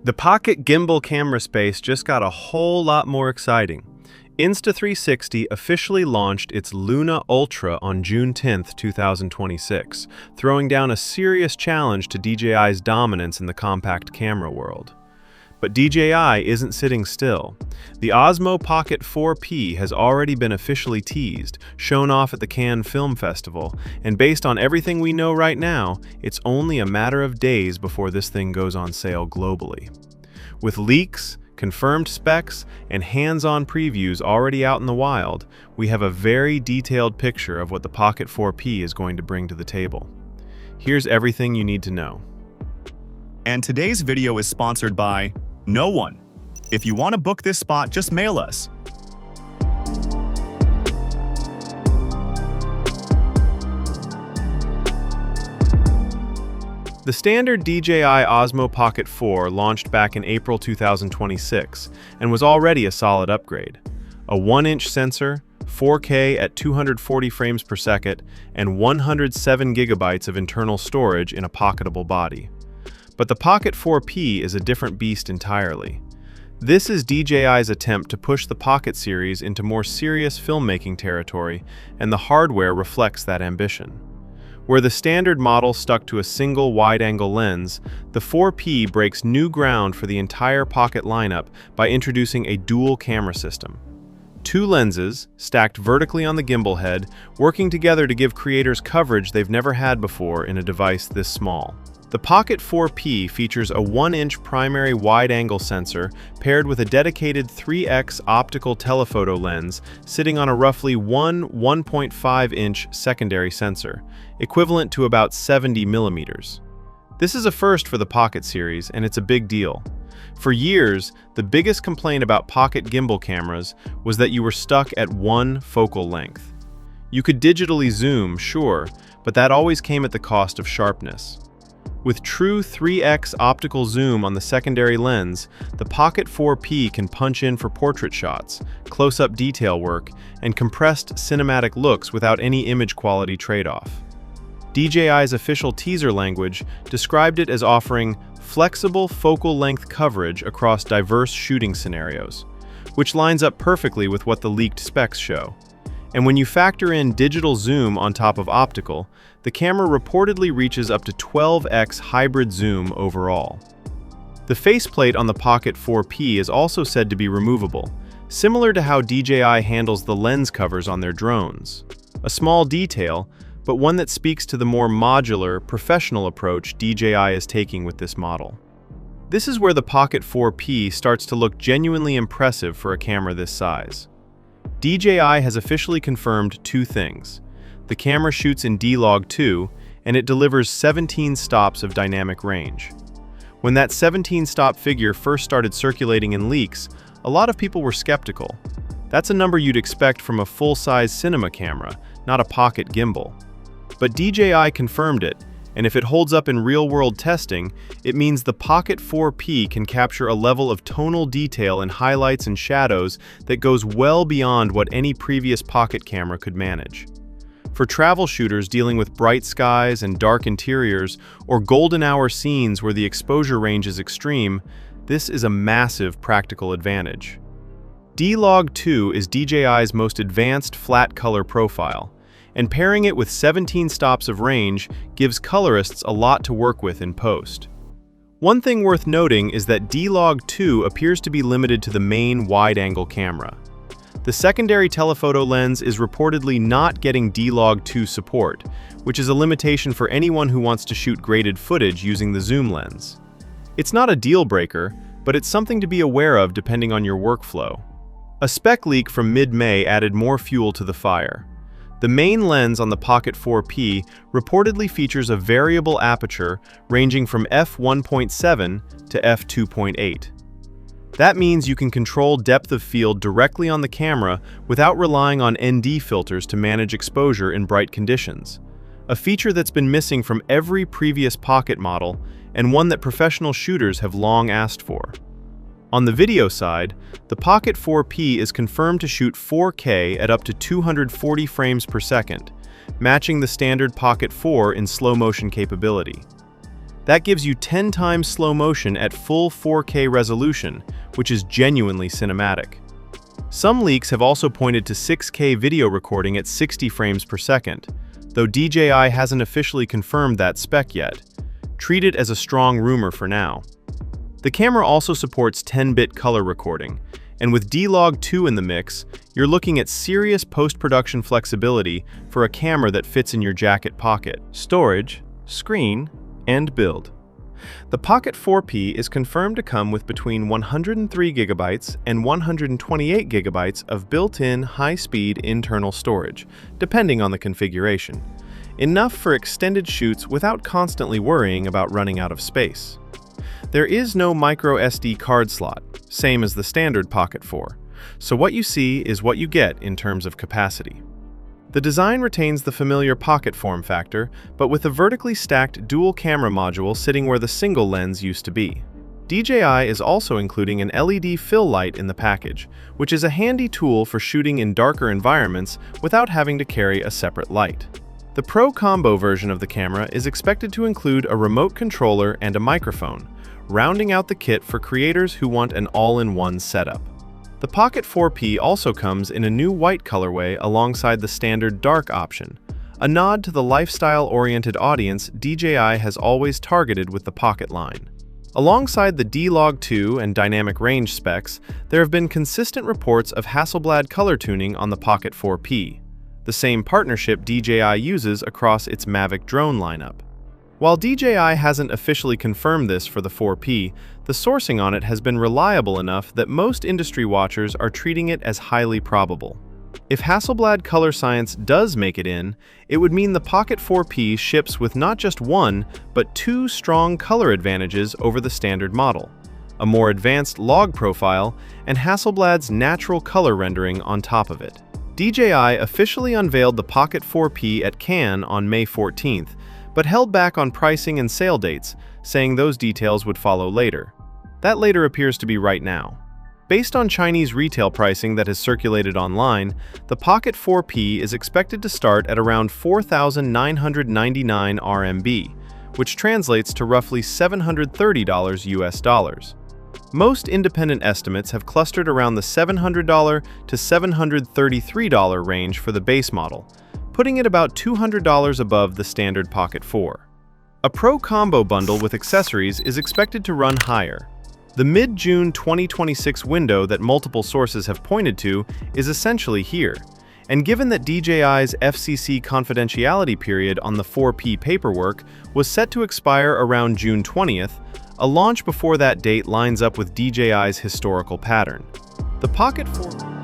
The Pocket gimbal camera space just got a whole lot more exciting. Insta360 officially launched its Luna Ultra on June 10, 2026, throwing down a serious challenge to DJI's dominance in the compact camera world. But DJI isn't sitting still. The Osmo Pocket 4P has already been officially teased, shown off at the Cannes Film Festival, and based on everything we know right now, it's only a matter of days before this thing goes on sale globally. With leaks, confirmed specs, and hands-on previews already out in the wild, we have a very detailed picture of what the Pocket 4P is going to bring to the table. Here's everything you need to know. And today's video is sponsored by no one. If you want to book this spot, just mail us. The standard DJI Osmo Pocket 4 launched back in April 2026 and was already a solid upgrade. A 1-inch sensor, 4K at 240 frames per second, and 107 gigabytes of internal storage in a pocketable body. But the Pocket 4P is a different beast entirely. This is DJI's attempt to push the Pocket series into more serious filmmaking territory, and the hardware reflects that ambition. Where the standard model stuck to a single wide-angle lens, the 4P breaks new ground for the entire Pocket lineup by introducing a dual camera system. Two lenses, stacked vertically on the gimbal head, working together to give creators coverage they've never had before in a device this small. The Pocket 4P features a 1-inch primary wide-angle sensor paired with a dedicated 3x optical telephoto lens sitting on a roughly 1.5-inch secondary sensor, equivalent to about 70 millimeters. This is a first for the Pocket series, and it's a big deal. For years, the biggest complaint about Pocket gimbal cameras was that you were stuck at one focal length. You could digitally zoom, sure, but that always came at the cost of sharpness. With true 3x optical zoom on the secondary lens, the Pocket 4P can punch in for portrait shots, close-up detail work, and compressed cinematic looks without any image quality trade-off. DJI's official teaser language described it as offering flexible focal length coverage across diverse shooting scenarios, which lines up perfectly with what the leaked specs show. And when you factor in digital zoom on top of optical, the camera reportedly reaches up to 12x hybrid zoom overall. The faceplate on the Pocket 4P is also said to be removable, similar to how DJI handles the lens covers on their drones. A small detail, but one that speaks to the more modular, professional approach DJI is taking with this model. This is where the Pocket 4P starts to look genuinely impressive for a camera this size. DJI has officially confirmed two things. The camera shoots in D-Log2, and it delivers 17 stops of dynamic range. When that 17-stop figure first started circulating in leaks, a lot of people were skeptical. That's a number you'd expect from a full-size cinema camera, not a Pocket gimbal. But DJI confirmed it, and if it holds up in real-world testing, it means the Pocket 4P can capture a level of tonal detail in highlights and shadows that goes well beyond what any previous Pocket camera could manage. For travel shooters dealing with bright skies and dark interiors, or golden hour scenes where the exposure range is extreme, this is a massive practical advantage. D-Log2 is DJI's most advanced flat color profile, and pairing it with 17 stops of range gives colorists a lot to work with in post. One thing worth noting is that D-Log2 appears to be limited to the main wide-angle camera. The secondary telephoto lens is reportedly not getting D-Log2 support, which is a limitation for anyone who wants to shoot graded footage using the zoom lens. It's not a deal breaker, but it's something to be aware of depending on your workflow. A spec leak from mid-May added more fuel to the fire. The main lens on the Pocket 4P reportedly features a variable aperture ranging from f1.7 to f2.8. That means you can control depth of field directly on the camera without relying on ND filters to manage exposure in bright conditions, a feature that's been missing from every previous Pocket model and one that professional shooters have long asked for. On the video side, the Pocket 4P is confirmed to shoot 4K at up to 240 frames per second, matching the standard Pocket 4 in slow motion capability. That gives you 10 times slow motion at full 4K resolution, which is genuinely cinematic. Some leaks have also pointed to 6K video recording at 60 frames per second, though DJI hasn't officially confirmed that spec yet. Treat it as a strong rumor for now. The camera also supports 10-bit color recording, and with D-Log 2 in the mix, you're looking at serious post-production flexibility for a camera that fits in your jacket pocket. Storage, screen, and build. The Pocket 4P is confirmed to come with between 103 GB and 128 GB of built-in high-speed internal storage, depending on the configuration. Enough for extended shoots without constantly worrying about running out of space. There is no micro SD card slot, same as the standard Pocket 4, so what you see is what you get in terms of capacity. The design retains the familiar Pocket form factor, but with a vertically stacked dual camera module sitting where the single lens used to be. DJI is also including an LED fill light in the package, which is a handy tool for shooting in darker environments without having to carry a separate light. The Pro Combo version of the camera is expected to include a remote controller and a microphone, rounding out the kit for creators who want an all-in-one setup. The Pocket 4P also comes in a new white colorway alongside the standard dark option, a nod to the lifestyle-oriented audience DJI has always targeted with the Pocket line. Alongside the D-Log 2 and dynamic range specs, there have been consistent reports of Hasselblad color tuning on the Pocket 4P, the same partnership DJI uses across its Mavic drone lineup. While DJI hasn't officially confirmed this for the 4P, the sourcing on it has been reliable enough that most industry watchers are treating it as highly probable. If Hasselblad color science does make it in, it would mean the Pocket 4P ships with not just one, but two strong color advantages over the standard model: a more advanced log profile and Hasselblad's natural color rendering on top of it. DJI officially unveiled the Pocket 4P at Cannes on May 14th, but held back on pricing and sale dates, saying those details would follow later. That later appears to be right now. Based on Chinese retail pricing that has circulated online, the Pocket 4P is expected to start at around 4,999 RMB, which translates to roughly $730 US. Most independent estimates have clustered around the $700 to $733 range for the base model, putting it about $200 above the standard Pocket 4. A Pro Combo bundle with accessories is expected to run higher. The mid-June 2026 window that multiple sources have pointed to is essentially here, and given that DJI's FCC confidentiality period on the 4P paperwork was set to expire around June 20th, a launch before that date lines up with DJI's historical pattern. The Pocket 4...